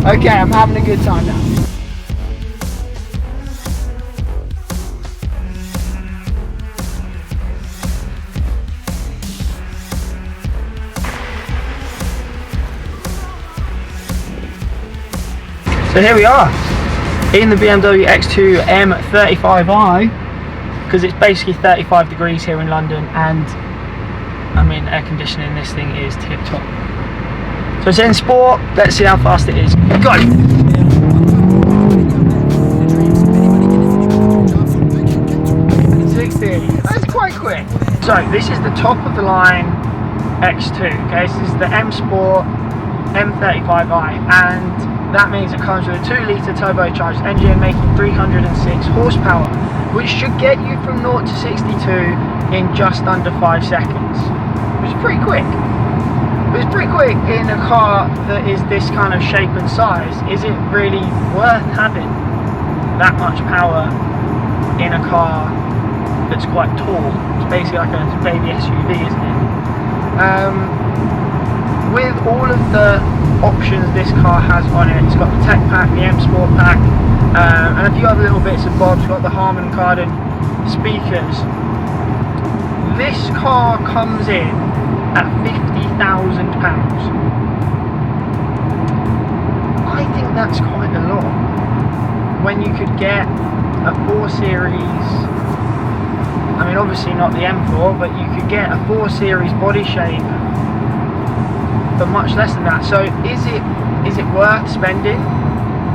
Okay, I'm having a good time now. So here we are in the BMW X2M35i, because it's basically 35 degrees here in London, and I mean, air conditioning in this thing is tip top. So it's in sport. Let's see how fast it is. Go! That's quite quick. So this is the top of the line X2. Okay, this is the M Sport M35i, and that means it comes with a 2-litre turbocharged engine making 306 horsepower, which should get you from 0 to 62 in just under 5 seconds, which is pretty quick. But it's pretty quick in a car that is this kind of shape and size. Is it really worth having that much power in a car that's quite tall? It's basically like a baby SUV, isn't it? With all of the options this car has on it, it's got the Tech Pack, the M Sport Pack, and a few other little bits and bobs. It's got the Harman Kardon speakers. This car comes in at £50,000. I think that's quite a lot when you could get a 4 Series. I mean, obviously not the M4, but you could get a 4 Series body shape for much less than that. So is it worth spending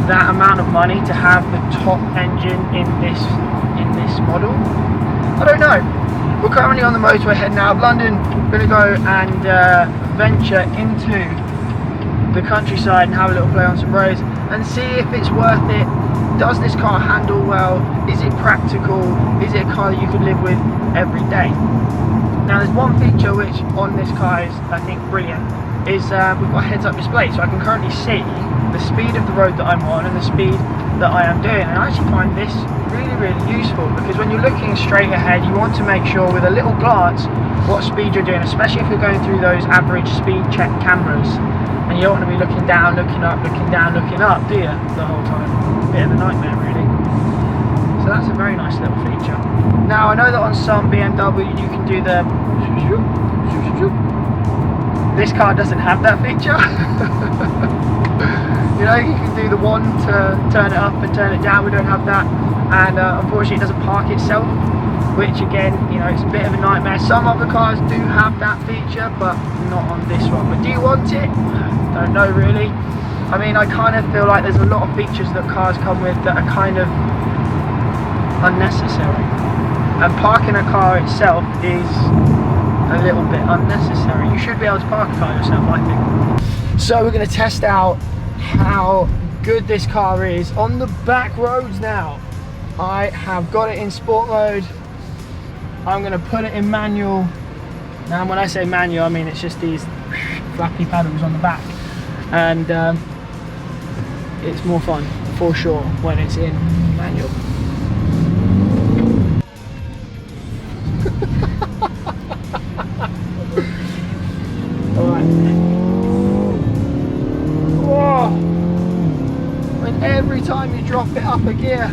that amount of money to have the top engine in this model? I don't know. We're currently on the motorway heading out of London. We're going to go and venture into the countryside and have a little play on some roads and see if it's worth it. Does this car handle well? Is it practical? Is it a car that you could live with every day? Now there's one feature which on this car is, I think, brilliant, is we've got a heads-up display, so I can currently see the speed of the road that I'm on and the speed that I am doing, and I actually find this really, really useful, because when you're looking straight ahead, you want to make sure with a little glance what speed you're doing, especially if you're going through those average speed check cameras, and you don't want to be looking down, looking up, looking down, looking up, do you, the whole time? Bit of a nightmare, really. So that's a very nice little feature. Now I know that on some BMW you can do the this car doesn't have that feature. You know, you can do the one to turn it up and turn it down. We don't have that, and unfortunately it doesn't park itself, which again, you know, it's a bit of a nightmare. Some other cars do have that feature, but not on this one. But do you want it? Don't know really. I mean, I kind of feel like there's a lot of features that cars come with that are kind of unnecessary, and parking a car itself is a little bit unnecessary. You should be able to park a car yourself, I think. So we're going to test out how good this car is on the back roads now. I have got it in sport mode. I'm going to put it in manual. Now when I say manual, I mean it's just these flappy paddles on the back, and it's more fun for sure when it's in manual. Alright. Whoa! And every time you drop it up a gear,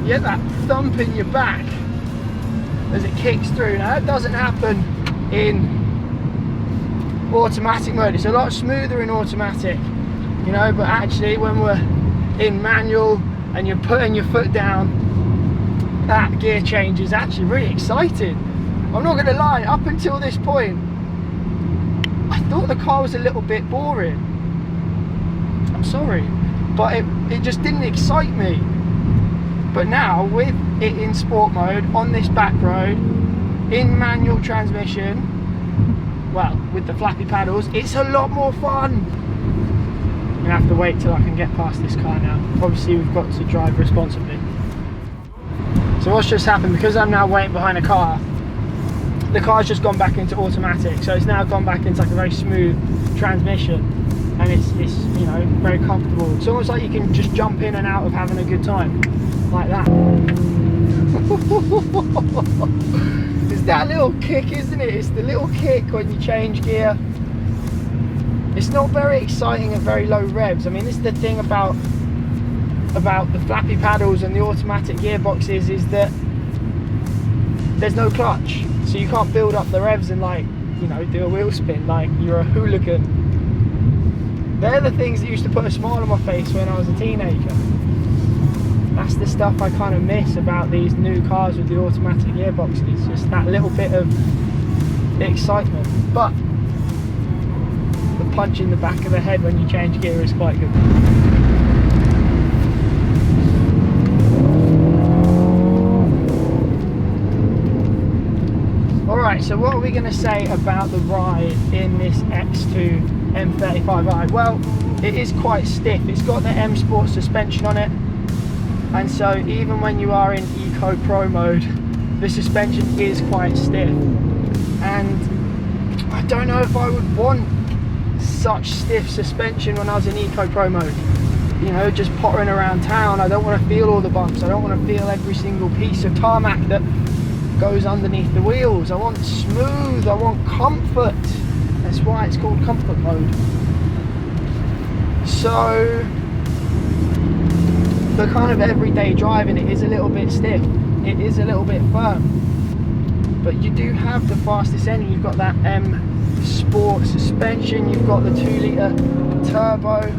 you get that thump in your back as it kicks through. Now that doesn't happen in automatic mode. It's a lot smoother in automatic, you know, but actually when we're in manual and you're putting your foot down, that gear change is actually really exciting. I'm not going to lie, up until this point I thought the car was a little bit boring. I'm sorry, but it just didn't excite me. But now with it in sport mode, on this back road, in manual transmission, well, with the flappy paddles, it's a lot more fun. I'm going to have to wait till I can get past this car now. Obviously we've got to drive responsibly. So what's just happened, because I'm now waiting behind a car, the car's just gone back into automatic, so it's now gone back into like a very smooth transmission, and it's you know, very comfortable. It's almost like you can just jump in and out of having a good time, like that. It's that little kick, isn't it? It's the little kick when you change gear. it's not very exciting at very low revs. I mean, this is the thing about the flappy paddles and the automatic gearboxes, is that there's no clutch, so you can't build up the revs and, like, you know, do a wheel spin like you're a hooligan. They're the things that used to put a smile on my face when I was a teenager. That's the stuff I kind of miss about these new cars with the automatic gearboxes, just that little bit of excitement. But the punch in the back of the head when you change gear is quite good. Alright, so what are we going to say about the ride in this X2M35i? Well, it is quite stiff. It's got the M Sport suspension on it, and so even when you are in Eco Pro mode, the suspension is quite stiff, and I don't know if I would want such stiff suspension when I was in Eco Pro mode. You know, just pottering around town, I don't want to feel all the bumps, I don't want to feel every single piece of tarmac that goes underneath the wheels. I want smooth, I want comfort. That's why it's called comfort mode. So for kind of everyday driving, it is a little bit stiff, it is a little bit firm, but you do have the fastest engine. You've got that M Sport suspension, you've got the 2-litre turbo,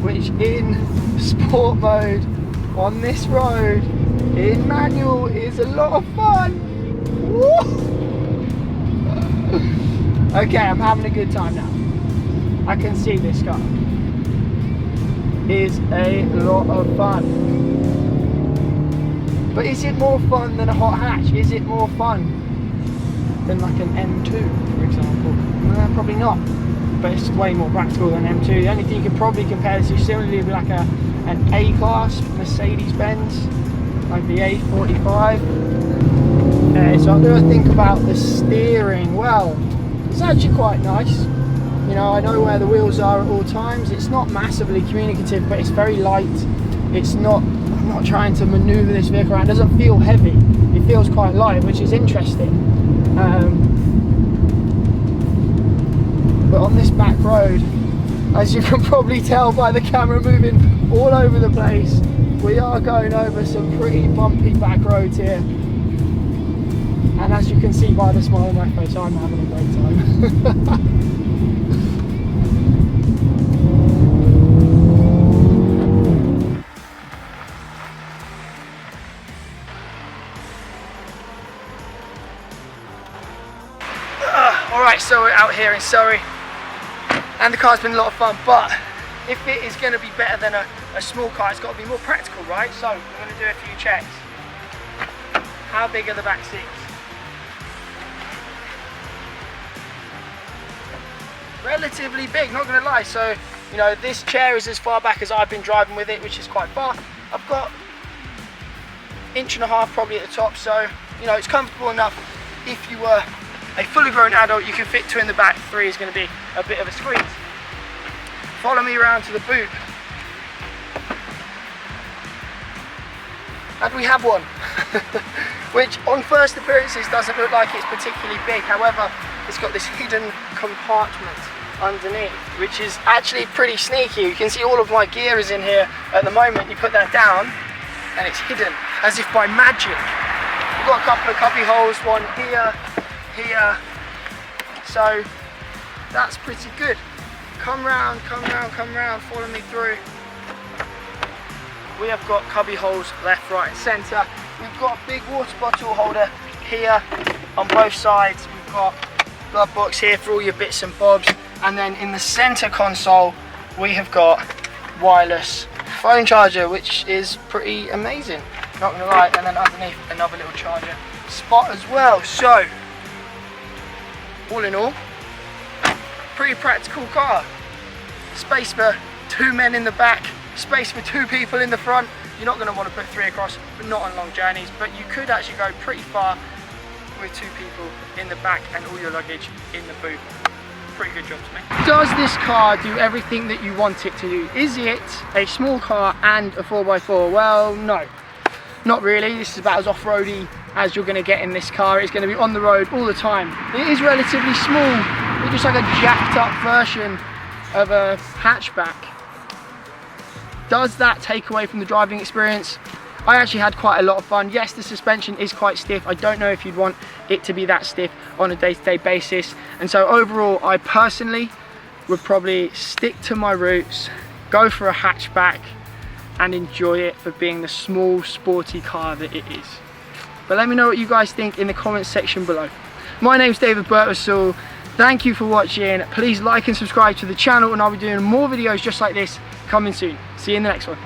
which in sport mode on this road in manual is a lot of fun. Woo! Okay, I'm having a good time now. I can see this car is a lot of fun. But is it more fun than a hot hatch? Is it more fun than like an M2, for example? Probably not, but it's way more practical than M2. The only thing you could probably compare this to similarly would be like an A-Class Mercedes-Benz, like the A45. So I'm going to think about the steering. Well, it's actually quite nice. You know, I know where the wheels are at all times. It's not massively communicative, but it's very light. It's not, I'm not trying to maneuver this vehicle around. It doesn't feel heavy. It feels quite light, which is interesting. But on this back road, as you can probably tell by the camera moving all over the place, we are going over some pretty bumpy back roads here. And as you can see by the smile on my face, I'm having a great time. Alright, so we're out here in Surrey, and the car's been a lot of fun, but if it is going to be better than a small car, it's got to be more practical, right? So we're going to do a few checks. How big are the back seats? Relatively big, not going to lie. So, you know, this chair is as far back as I've been driving with it, which is quite far. I've got 1.5 inches probably at the top, so, you know, it's comfortable enough. If you were a fully grown adult, you can fit 2 in the back. 3 is going to be a bit of a squeeze. Follow me around to the boot. And we have one, which on first appearances doesn't look like it's particularly big. However, it's got this hidden compartment underneath, which is actually pretty sneaky. You can see all of my gear is in here at the moment. You put that down and it's hidden as if by magic. We've got a couple of cubby holes, one here, here. So that's pretty good. Come round, follow me through. We have got cubby holes left, right and centre. We've got a big water bottle holder here on both sides. We've got glove box here for all your bits and bobs. And then in the centre console, we have got wireless phone charger, which is pretty amazing, not gonna lie. And then underneath, another little charger spot as well. So, all in all, pretty practical car. Space for 2 men in the back, space for 2 people in the front. You're not going to want to put 3 across, but not on long journeys. But you could actually go pretty far with 2 people in the back and all your luggage in the boot. Pretty good job to me. Does this car do everything that you want it to do? Is it a small car and a 4x4? Well, no, not really. This is about as off-roady as you're going to get in this car. It's going to be on the road all the time. It is relatively small It's just like a jacked up version of a hatchback. Does that take away from the driving experience? I actually had quite a lot of fun. Yes, the suspension is quite stiff. I don't know if you'd want it to be that stiff on a day-to-day basis. And so overall, I personally would probably stick to my roots, go for a hatchback, and enjoy it for being the small, sporty car that it is. But let me know what you guys think in the comments section below. My name's David Birtwistle. Thank you for watching. Please like and subscribe to the channel, and I'll be doing more videos just like this coming soon. See you in the next one.